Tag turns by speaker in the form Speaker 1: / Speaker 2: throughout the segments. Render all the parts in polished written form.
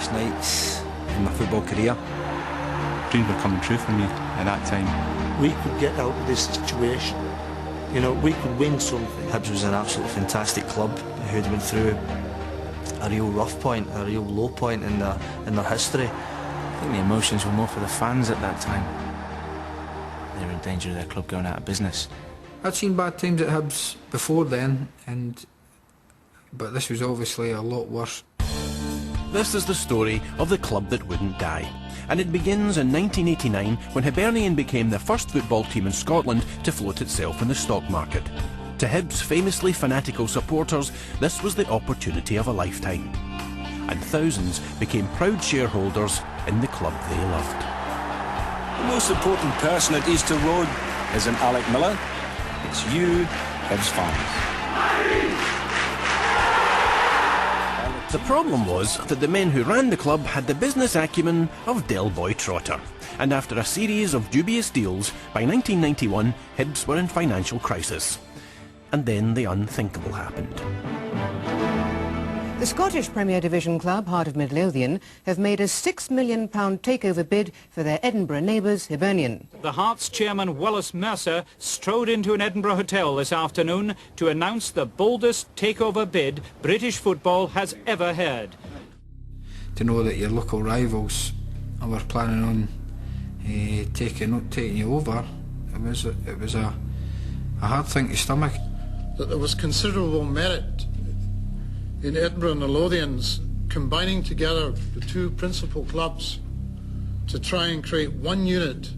Speaker 1: best nights in my football career.
Speaker 2: Dreams were coming true for me at that time.
Speaker 3: We could get out of this situation. You know, we could win something.
Speaker 1: Hibs was an absolutely fantastic club who'd been through a real rough point, a real low point in their history.
Speaker 4: I think the emotions were more for the fans at that time. They were in danger of their club going out of business.
Speaker 5: I'd seen bad times at Hibs before then, but this was obviously a lot worse.
Speaker 6: This is the story of the club that wouldn't die. And it begins in 1989 when Hibernian became the first football team in Scotland to float itself in the stock market. To Hibs' famously fanatical supporters, this was the opportunity of a lifetime. And thousands became proud shareholders in the club they loved.
Speaker 7: The most important person at Easter Road isn't Alec Miller, it's you, Hibs fans.
Speaker 6: The problem was that the men who ran the club had the business acumen of Del Boy Trotter. And after a series of dubious deals, by 1991, Hibs were in financial crisis. And then the unthinkable happened.
Speaker 8: The Scottish Premier Division club, Heart of Midlothian, have made a £6 million takeover bid for their Edinburgh neighbours, Hibernian.
Speaker 9: The Hearts chairman, GIFRUY Mercer, strode into an Edinburgh hotel this afternoon to announce the boldest takeover bid British football has ever heard.
Speaker 5: To know that your local rivals were planning on taking you over, it was a hard thing to stomach.
Speaker 10: That there was considerable merit in Edinburgh and the Lothians combining together the two principal clubs to try and create one unit.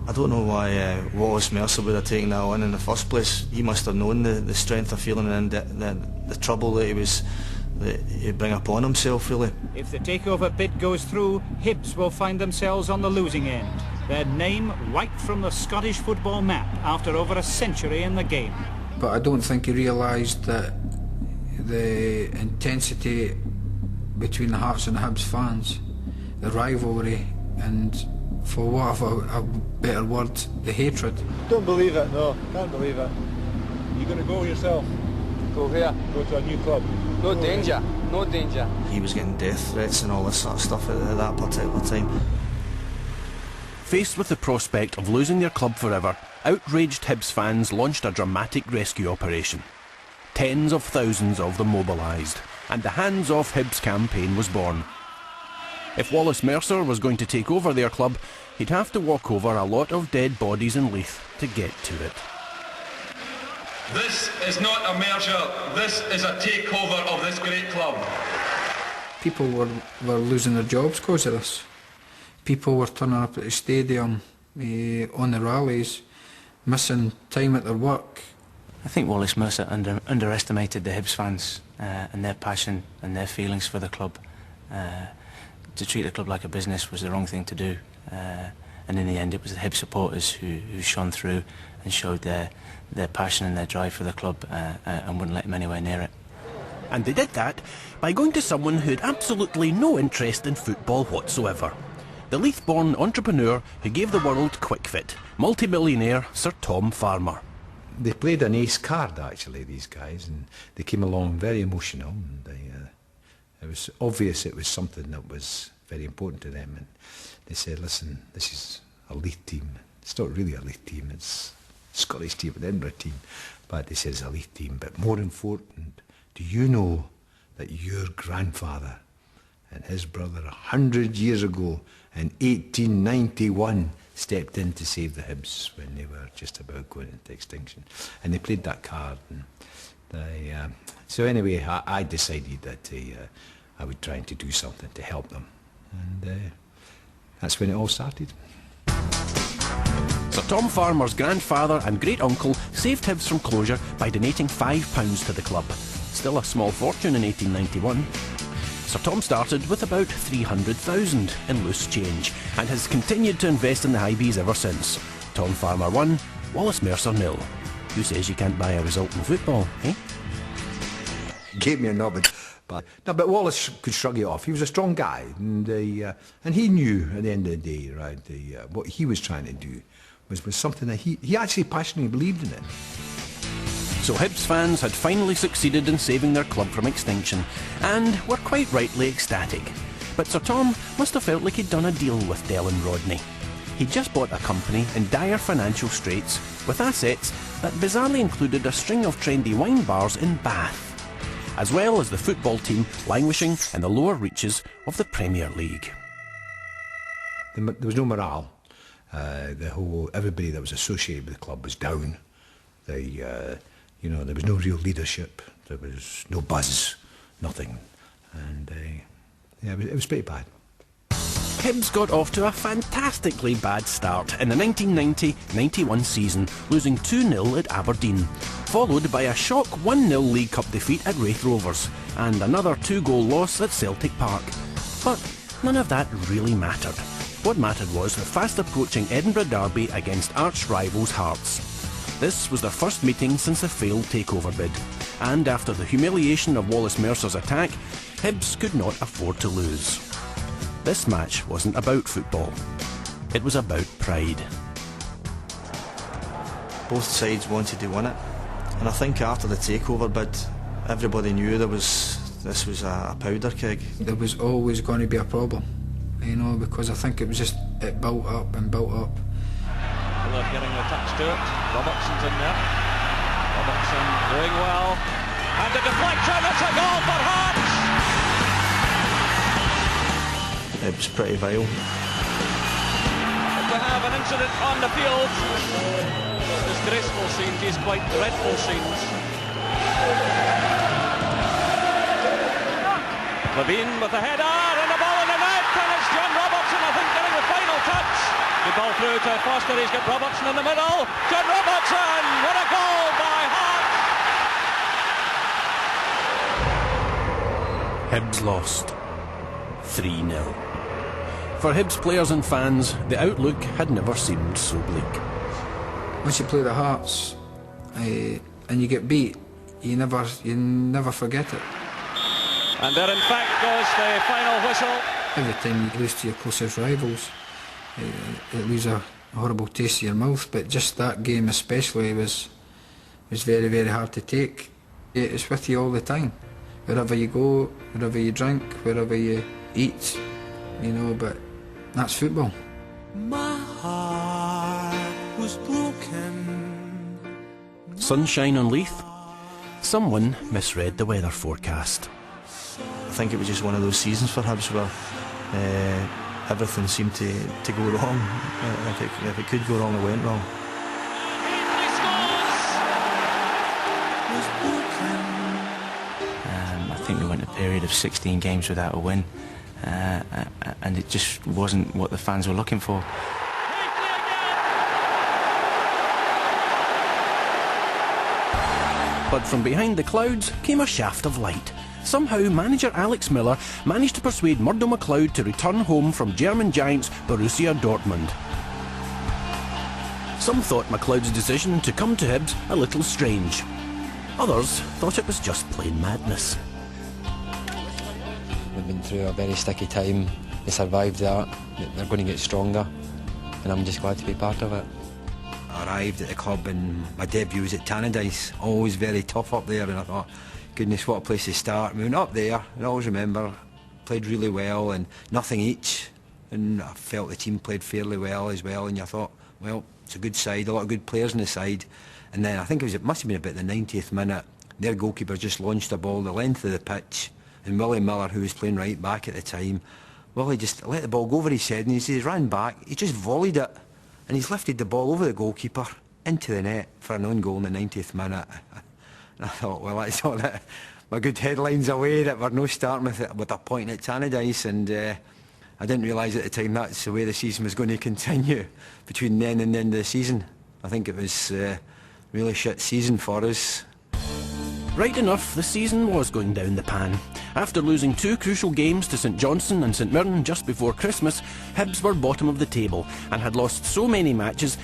Speaker 1: I don't know why GIFRUY Mercer would have taken that on in the first place. He must have known the strength of feeling and the trouble that he'd bring upon himself, really.
Speaker 9: If the takeover bid goes through, Hibs will find themselves on the losing end. Their name wiped from the Scottish football map after over a century in the game.
Speaker 5: But I don't think he realised that the intensity between the Hearts and the Hibs fans, the rivalry, and for want of a better word, the hatred.
Speaker 11: Don't believe it, no, can't believe it. You're going to go yourself?
Speaker 12: Go where?
Speaker 11: Go to a new club.
Speaker 12: No danger, no danger.
Speaker 1: He was getting death threats and all this sort of stuff at that particular time.
Speaker 6: Faced with the prospect of losing their club forever, outraged Hibs fans launched a dramatic rescue operation. Tens of thousands of them mobilised, and the Hands Off Hibs campaign was born. If GIFRUY Mercer was going to take over their club, he'd have to walk over a lot of dead bodies in Leith to get to it.
Speaker 13: This is not a merger, this is a takeover of this great club.
Speaker 5: People were losing their jobs because of this. People were turning up at the stadium, on the rallies, missing time at their work.
Speaker 4: I think GIFRUY Mercer underestimated the Hibs fans and their passion and their feelings for the club. To treat the club like a business was the wrong thing to do, and in the end it was the Hibs supporters who shone through and showed their passion and their drive for the club and wouldn't let him anywhere near it.
Speaker 6: And they did that by going to someone who had absolutely no interest in football whatsoever. The Leith-born entrepreneur who gave the world Quick-Fit, multi-millionaire Sir Tom Farmer.
Speaker 14: They played an ace card, actually, these guys, and they came along very emotional, and it was obvious it was something that was very important to them, and they said, listen, this is a Leith team. It's not really a Leith team, it's a Scottish team, an Edinburgh team, but they said it's a Leith team. But more important, do you know that your grandfather and his brother 100 years ago in 1891 stepped in to save the Hibs when they were just about going into extinction? And they played that card. And so anyway, I decided that I would try to do something to help them. And that's when it all started.
Speaker 6: Sir Tom Farmer's grandfather and great-uncle saved Hibs from closure by donating £5 to the club. Still a small fortune in 1891. Sir Tom started with about 300,000 in loose change and has continued to invest in the Hibees ever since. Tom Farmer 1, GIFRUY Mercer 0. Who says you can't buy a result in football, eh?
Speaker 14: Gave me a nubbin, but Wallace could shrug it off. He was a strong guy, and he knew at the end of the day, right, what he was trying to do was something that he actually passionately believed in it.
Speaker 6: So Hibs fans had finally succeeded in saving their club from extinction, and were quite rightly ecstatic. But Sir Tom must have felt like he'd done a deal with Dylan Rodney. He'd just bought a company in dire financial straits with assets that bizarrely included a string of trendy wine bars in Bath, as well as the football team languishing in the lower reaches of the Premier League.
Speaker 14: There was no morale. Everybody that was associated with the club was down. There was no real leadership. There was no buzz, nothing, and it was pretty bad.
Speaker 6: Hibs got off to a fantastically bad start in the 1990-91 season, losing 2-0 at Aberdeen, followed by a shock 1-0 League Cup defeat at Raith Rovers, and another 2-goal loss at Celtic Park. But none of that really mattered. What mattered was the fast-approaching Edinburgh derby against arch-rivals Hearts. This was their first meeting since the failed takeover bid, and after the humiliation of Wallace Mercer's attack, Hibs could not afford to lose. This match wasn't about football. It was about pride.
Speaker 1: Both sides wanted to win it, and I think after the takeover bid, everybody knew this was a powder keg.
Speaker 5: There was always going to be a problem, because I think it built up and built up.
Speaker 15: Miller getting the touch to it. Robertson's in there. Robertson doing well, and a deflection. It's a goal for Hearts.
Speaker 1: It was pretty vile.
Speaker 15: To have an incident on the field. Disgraceful scenes, these quite dreadful scenes. Levine with the header and the ball in the net, and it's John Robertson, I think, getting the final touch. The ball through to Foster, he's got Robertson in the middle. John Robertson, what a goal by Hearts!
Speaker 6: Hibs lost 3-0. For Hibs players and fans, the outlook had never seemed so bleak.
Speaker 5: Once you play the Hearts and you get beat, you never forget it.
Speaker 15: And there in fact goes the final whistle.
Speaker 5: Every time you lose to your closest rivals, it leaves a horrible taste in your mouth, but just that game especially was very, very hard to take. It's with you all the time. Wherever you go, wherever you drink, wherever you eat, but that's football.
Speaker 16: My heart was broken.
Speaker 6: Sunshine on Leith? Someone misread the weather forecast.
Speaker 1: I think it was just one of those seasons for Hibs where everything seemed to go wrong. If it could go wrong, it went wrong.
Speaker 4: I think we went a period of 16 games without a win. And it just wasn't what the fans were looking for.
Speaker 6: But from behind the clouds came a shaft of light. Somehow manager Alex Miller managed to persuade Murdo MacLeod to return home from German giants Borussia Dortmund. Some thought MacLeod's decision to come to Hibs a little strange. Others thought it was just plain madness.
Speaker 12: We've been through a very sticky time. They survived that. They're going to get stronger, and I'm just glad to be part of it.
Speaker 14: I arrived at the club and my debut was at Tannadice. Always very tough up there, and I thought, goodness, what a place to start. We went up there, and I always remember, played really well and nothing each, and I felt the team played fairly well as well, and I thought, well, it's a good side, a lot of good players on the side. And then I think it must have been about the 90th minute, their goalkeeper just launched a ball the length of the pitch, and Willie Miller, who was playing right back at the time, Willie just let the ball go over his head, and he ran back, he just volleyed it, and he's lifted the ball over the goalkeeper into the net for an own goal in the 90th minute. And I thought, well, that's all that, my good headlines away that we're no starting with a point at Tannadice, and I didn't realise at the time that's the way the season was going to continue between then and the end of the season. I think it was a really shit season for us.
Speaker 6: Right enough, the season was going down the pan. After losing 2 crucial games to St Johnstone and St Mirren just before Christmas, Hibs were bottom of the table and had lost so many matches